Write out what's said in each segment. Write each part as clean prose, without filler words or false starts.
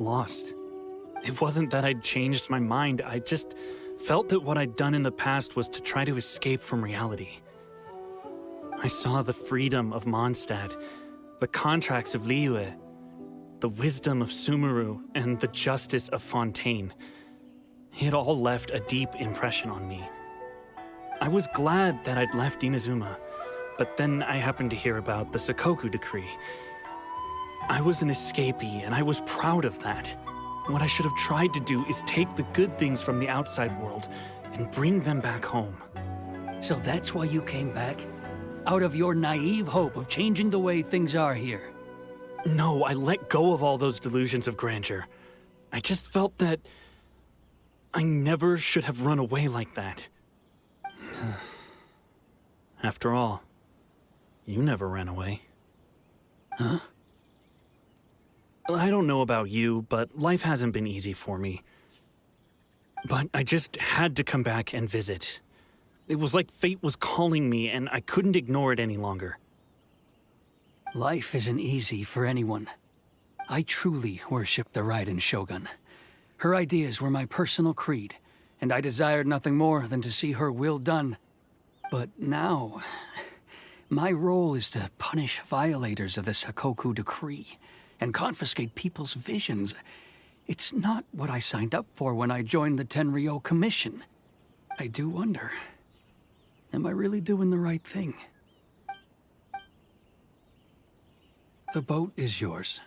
lost. It wasn't that I'd changed my mind, I just felt that what I'd done in the past was to try to escape from reality. I saw the freedom of Mondstadt, the contracts of Liyue, the wisdom of Sumeru, and the justice of Fontaine. It all left a deep impression on me. I was glad that I'd left Inazuma, but then I happened to hear about the Sakoku Decree. I was an escapee, and I was proud of that. What I should have tried to do is take the good things from the outside world and bring them back home. So that's why you came back? Out of your naive hope of changing the way things are here? No, I let go of all those delusions of grandeur. I just felt that I never should have run away like that. After all, you never ran away. Huh? I don't know about you, but life hasn't been easy for me. But I just had to come back and visit. It was like fate was calling me, and I couldn't ignore it any longer. Life isn't easy for anyone. I truly worship the Raiden Shogun. Her ideas were my personal creed, and I desired nothing more than to see her will done. But now, my role is to punish violators of the Sakoku Decree and confiscate people's visions. It's not what I signed up for when I joined the Tenryou Commission. I do wonder, am I really doing the right thing? The boat is yours.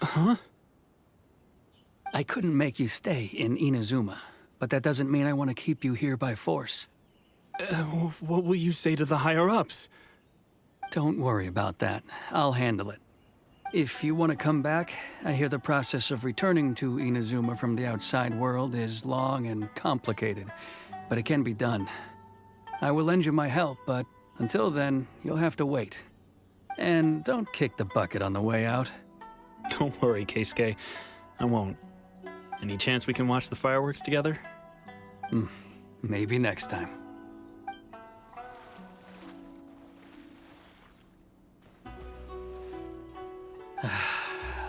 Huh? I couldn't make you stay in Inazuma, but that doesn't mean I want to keep you here by force. What will you say to the higher-ups? Don't worry about that. I'll handle it. If you want to come back, I hear the process of returning to Inazuma from the outside world is long and complicated, but it can be done. I will lend you my help, but until then, you'll have to wait. And don't kick the bucket on the way out. Don't worry, Keisuke. I won't. Any chance we can watch the fireworks together? Maybe next time.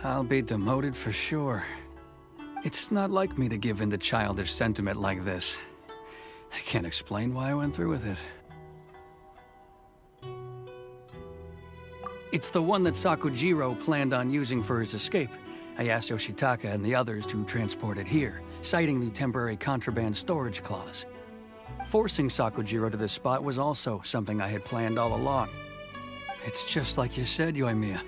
I'll be demoted for sure. It's not like me to give in to childish sentiment like this. I can't explain why I went through with it. It's the one that Sakujiro planned on using for his escape. I asked Yoshitaka and the others to transport it here, citing the temporary contraband storage clause. Forcing Sakujiro to this spot was also something I had planned all along. It's just like you said, Yoimiya.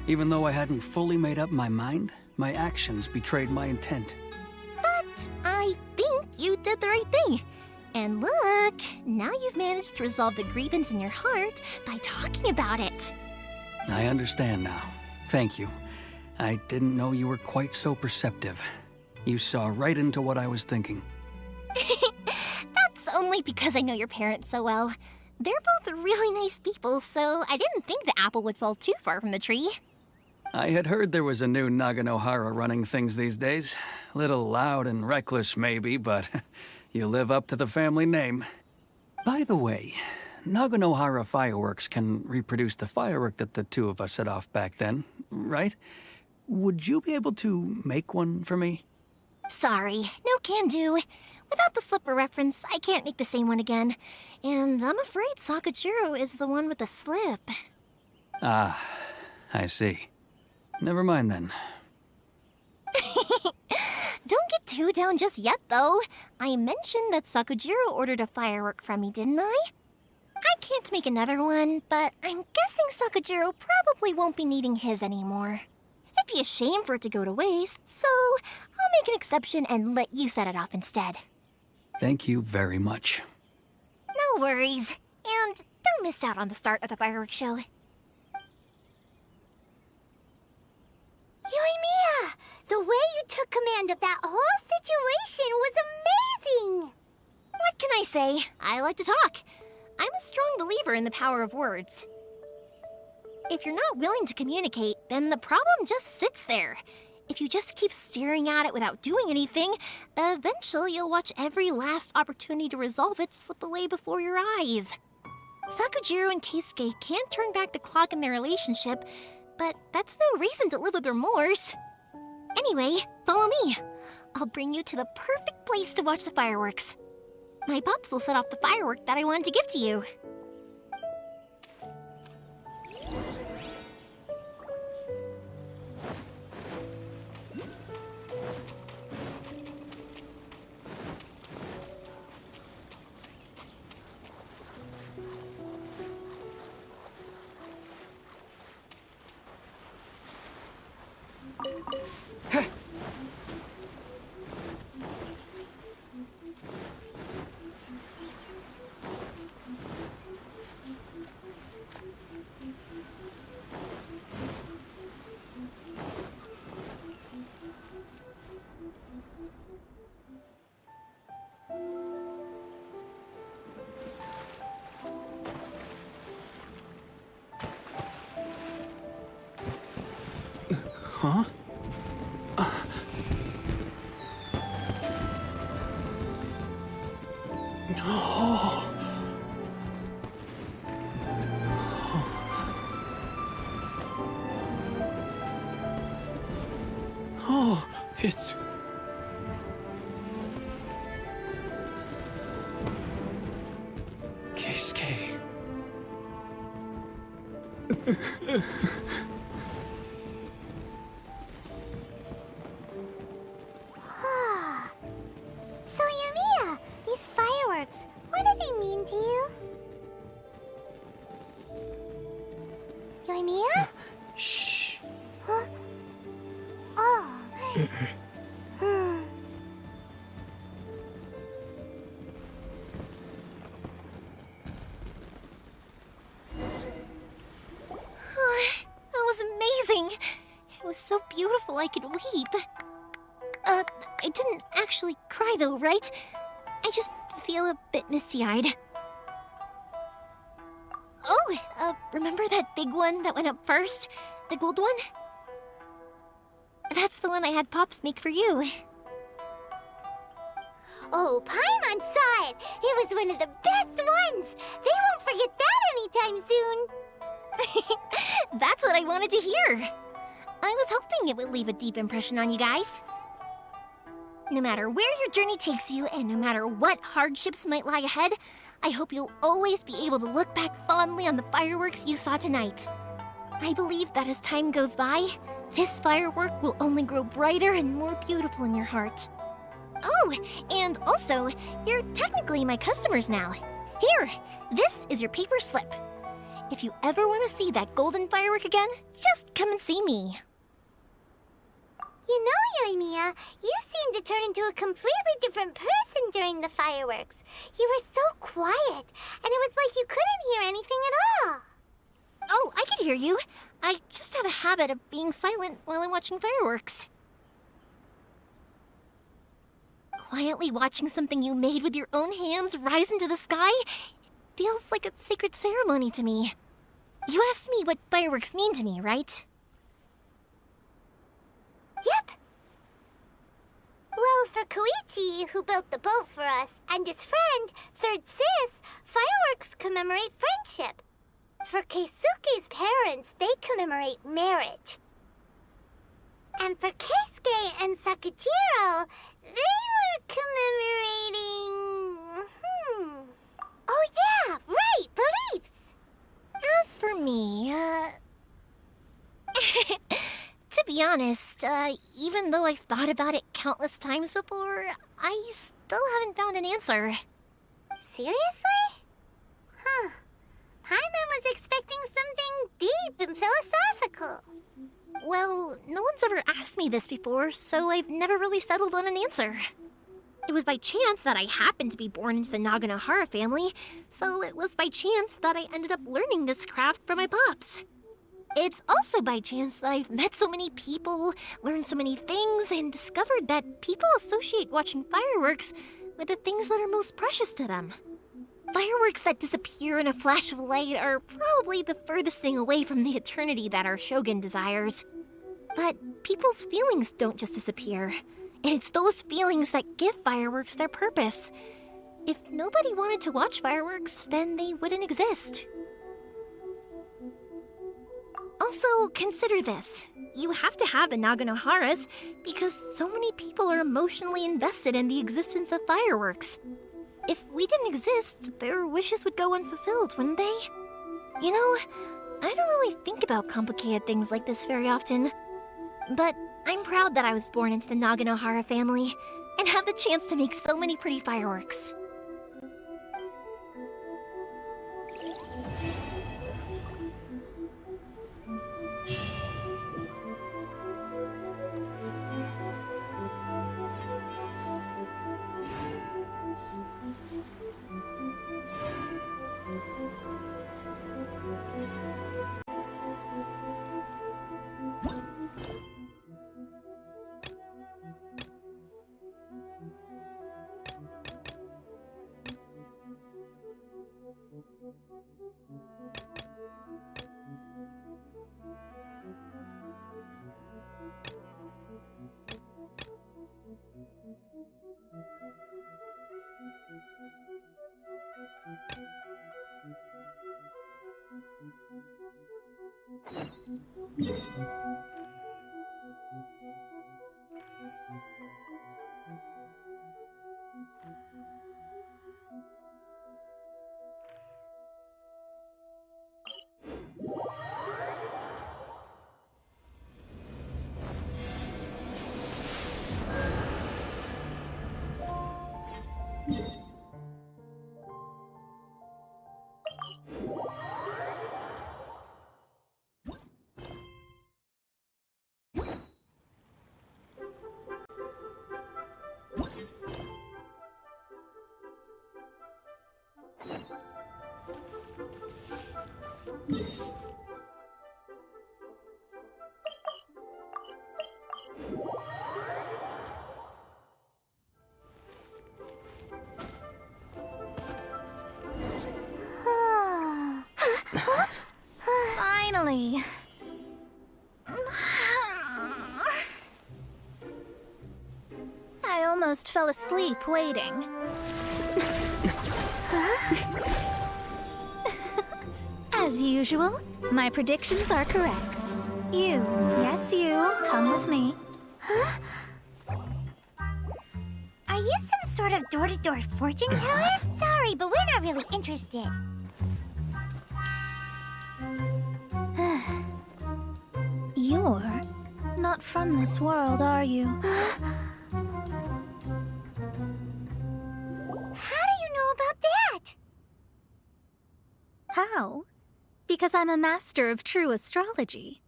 Even though I hadn't fully made up my mind, my actions betrayed my intent. But I think you did the right thing. And look, now you've managed to resolve the grievance in your heart by talking about it. I understand now. Thank you. I didn't know you were quite so perceptive. You saw right into what I was thinking. That's only because I know your parents so well. They're both really nice people, so I didn't think the apple would fall too far from the tree. I had heard there was a new Naganohara running things these days. Little loud and reckless, maybe, but you live up to the family name. By the way, Naganohara fireworks can reproduce the firework that the two of us set off back then, right? Would you be able to make one for me? Sorry, no can do. Without the slipper reference, I can't make the same one again. And I'm afraid Sakujiro is the one with the slip. Ah, I see. Never mind then. Don't get too down just yet, though. I mentioned that Sakujiro ordered a firework from me, didn't I? I can't make another one, but I'm guessing Sakujiro probably won't be needing his anymore. It'd be a shame for it to go to waste, so I'll make an exception and let you set it off instead. Thank you very much. No worries. And don't miss out on the start of the fireworks show. Yoimiya! The way you took command of that whole situation was amazing! What can I say? I like to talk. I'm a strong believer in the power of words. If you're not willing to communicate, then the problem just sits there. If you just keep staring at it without doing anything, eventually you'll watch every last opportunity to resolve it slip away before your eyes. Sakujiro and Keisuke can't turn back the clock in their relationship, but that's no reason to live with remorse. Anyway, follow me. I'll bring you to the perfect place to watch the fireworks. My pops will set off the firework that I wanted to give to you. Huh? No. Oh, it's... Keisuke. So, Yumiya, these fireworks, what do they mean to you? Yumiya? Shh. Huh? Oh. That was amazing. It was so beautiful I could weep. I didn't actually cry though, right? I just feel a bit misty-eyed. Oh, remember that big one that went up first? The gold one? That's the one I had Pops make for you. Oh, Paimon saw it! It was one of the best ones! They won't forget that anytime soon! That's what I wanted to hear. I was hoping it would leave a deep impression on you guys. No matter where your journey takes you, and no matter what hardships might lie ahead, I hope you'll always be able to look back fondly on the fireworks you saw tonight. I believe that as time goes by, this firework will only grow brighter and more beautiful in your heart. Oh, and also, you're technically my customers now. Here, this is your paper slip. If you ever want to see that golden firework again, just come and see me. You know, Yumiya, you seemed to turn into a completely different person during the fireworks. You were so quiet, and it was like you couldn't hear anything at all. Oh, I can hear you. I just have a habit of being silent while I'm watching fireworks. Quietly watching something you made with your own hands rise into the sky feels like a sacred ceremony to me. You asked me what fireworks mean to me, right? Yep. Well, for Koichi, who built the boat for us, and his friend, Third Sis, fireworks commemorate friendship. For Keisuke's parents, they commemorate marriage. And for Keisuke and Sakajiro, they were commemorating... Oh yeah, right, beliefs! As for me, to be honest, even though I've thought about it countless times before, I still haven't found an answer. Seriously? Huh. Paimon was expecting something deep and philosophical. Well, no one's ever asked me this before, so I've never really settled on an answer. It was by chance that I happened to be born into the Naganohara family, so it was by chance that I ended up learning this craft from my pops. It's also by chance that I've met so many people, learned so many things, and discovered that people associate watching fireworks with the things that are most precious to them. Fireworks that disappear in a flash of light are probably the furthest thing away from the eternity that our shogun desires. But people's feelings don't just disappear, and it's those feelings that give fireworks their purpose. If nobody wanted to watch fireworks, then they wouldn't exist. Also, consider this. you have to have the Naganoharas because so many people are emotionally invested in the existence of fireworks. If we didn't exist, their wishes would go unfulfilled, wouldn't they? You know, I don't really think about complicated things like this very often. But I'm proud that I was born into the Naganohara family and have the chance to make so many pretty fireworks. Finally. I almost fell asleep waiting. As usual, my predictions are correct. You, yes you, come with me. Are you some sort of door-to-door fortune teller? Sorry, but we're not really interested. You're not from this world, are you? How do you know about that? How? Because I'm a master of true astrology.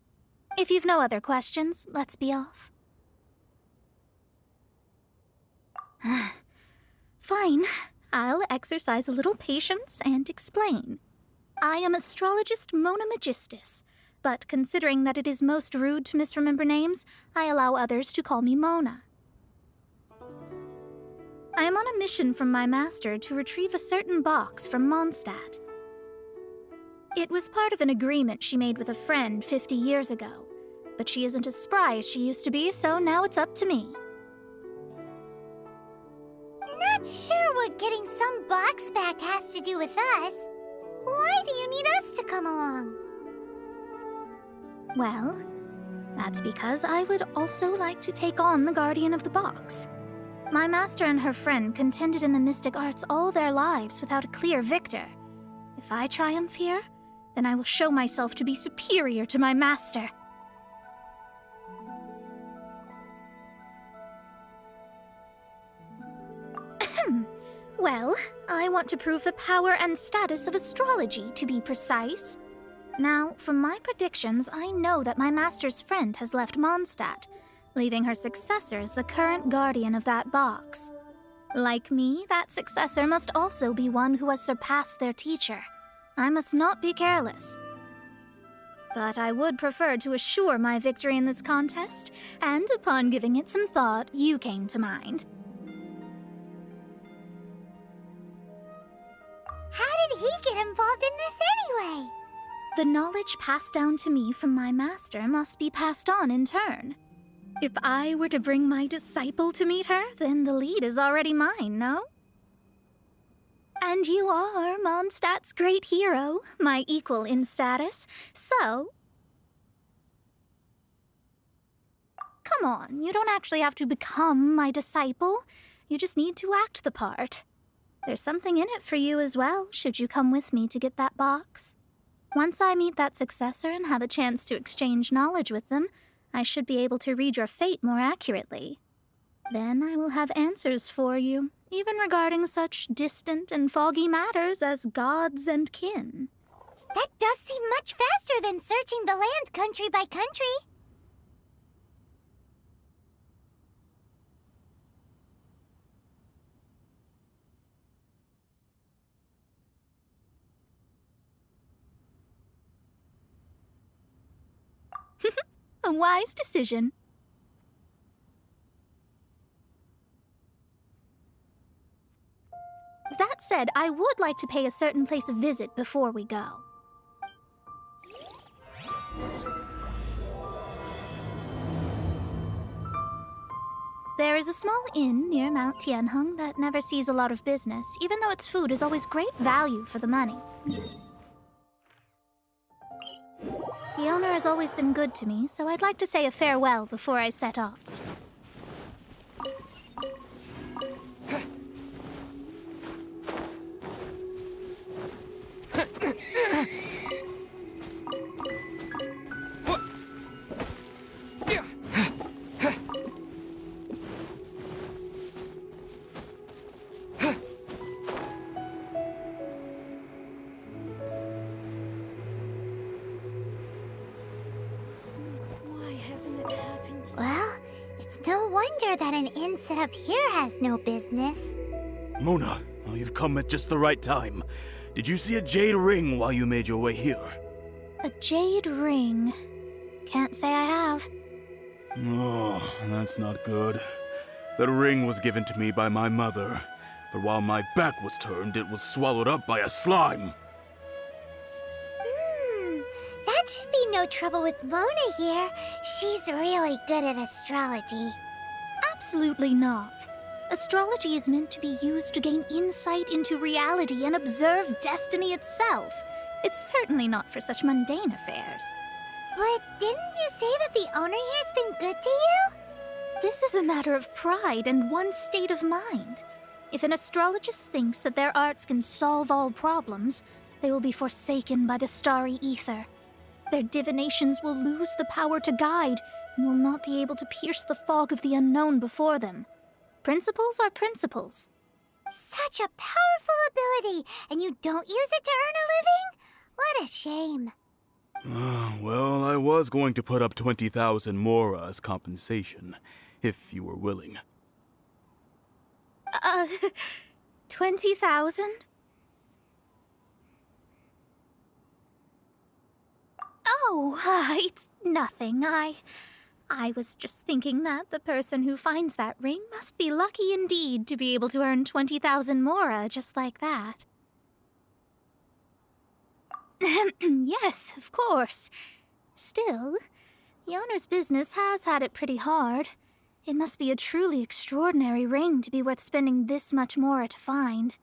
If you've no other questions, let's be off. Fine. I'll exercise a little patience and explain. I am astrologist Mona Magistus, but considering that it is most rude to misremember names, I allow others to call me Mona. I am on a mission from my master to retrieve a certain box from Mondstadt. It was part of an agreement she made with a friend 50 years ago, but she isn't as spry as she used to be, so now it's up to me. Not sure what getting some box back has to do with us. Why do you need us to come along? Well, that's because I would also like to take on the Guardian of the Box. My master and her friend contended in the mystic arts all their lives without a clear victor. If I triumph here, then I will show myself to be superior to my master. Well, I want to prove the power and status of astrology, to be precise. Now, from my predictions, I know that my master's friend has left Mondstadt, leaving her successor as the current guardian of that box. Like me, that successor must also be one who has surpassed their teacher. I must not be careless. But I would prefer to assure my victory in this contest, and upon giving it some thought, you came to mind. How did he get involved in this anyway? The knowledge passed down to me from my master must be passed on in turn. If I were to bring my disciple to meet her, then the lead is already mine, no? And you are Mondstadt's great hero, my equal in status, so... Come on, you don't actually have to become my disciple. You just need to act the part. There's something in it for you as well, should you come with me to get that box. Once I meet that successor and have a chance to exchange knowledge with them, I should be able to read your fate more accurately. Then I will have answers for you, even regarding such distant and foggy matters as gods and kin. That does seem much faster than searching the land country by country. A wise decision. That said, I would like to pay a certain place a visit before we go. There is a small inn near Mount Tianheng that never sees a lot of business, even though its food is always great value for the money. The owner has always been good to me, so I'd like to say a farewell before I set off. Well, it's no wonder that an inn set up here has no business. Mona, oh, you've come at just the right time. Did you see a jade ring while you made your way here? A jade ring. Can't say I have. Oh, that's not good. That ring was given to me by my mother, but while my back was turned, it was swallowed up by a slime. That should be no trouble with Mona here. She's really good at astrology. Absolutely not. Astrology is meant to be used to gain insight into reality and observe destiny itself. It's certainly not for such mundane affairs. But didn't you say that the owner here's been good to you? This is a matter of pride and one's state of mind. If an astrologist thinks that their arts can solve all problems, they will be forsaken by the starry ether. Their divinations will lose the power to guide and will not be able to pierce the fog of the unknown before them. Principles are principles. Such a powerful ability, and you don't use it to earn a living? What a shame. Well, I was going to put up 20,000 mora as compensation, if you were willing. 20,000? Oh, it's nothing. I was just thinking that the person who finds that ring must be lucky indeed to be able to earn 20,000 mora just like that. Yes, of course. Still, the owner's business has had it pretty hard. It must be a truly extraordinary ring to be worth spending this much mora to find.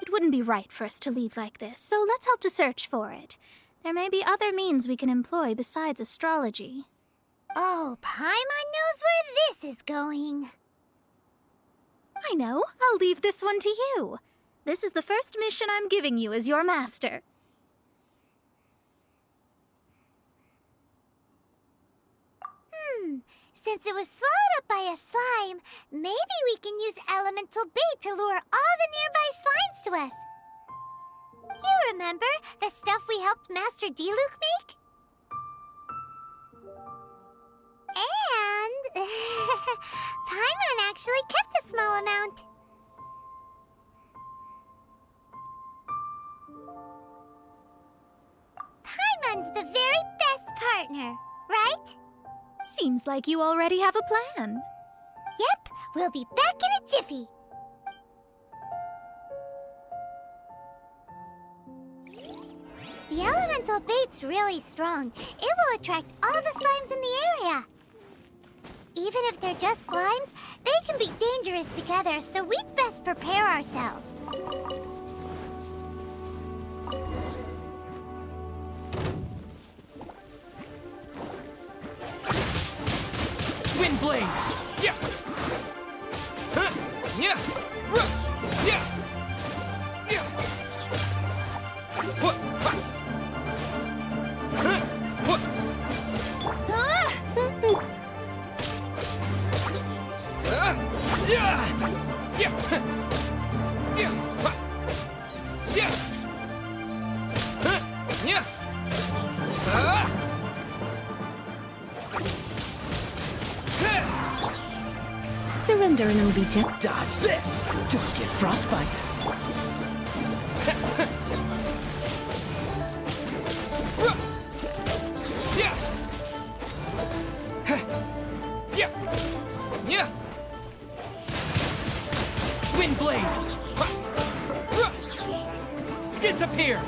It wouldn't be right for us to leave like this, so let's help to search for it. There may be other means we can employ besides astrology. Oh, Paimon knows where this is going. I know. I'll leave this one to you. This is the first mission I'm giving you as your master. Since it was swallowed up by a slime, maybe we can use elemental bait to lure all the nearby slimes to us. You remember the stuff we helped Master Diluc make? And Paimon actually kept a small amount. Paimon's the very best partner, right? Seems like you already have a plan. Yep, we'll be back in a jiffy. The elemental bait's really strong. It will attract all the slimes in the area. Even if they're just slimes, they can be dangerous together, so we'd best prepare ourselves. Windblade! Yeah! Huh! Yeah! Ruh! Yeah! Yeah! What? What? Huh? What? Yeah! Yeah! Yeah! Huh! Yeah! Huh? Yeah! Surrender and it'll be gentle. Dodge this! Don't get frostbite! Yeah! Yeah! Yeah! Windblade! Disappear!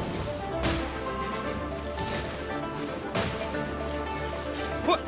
What?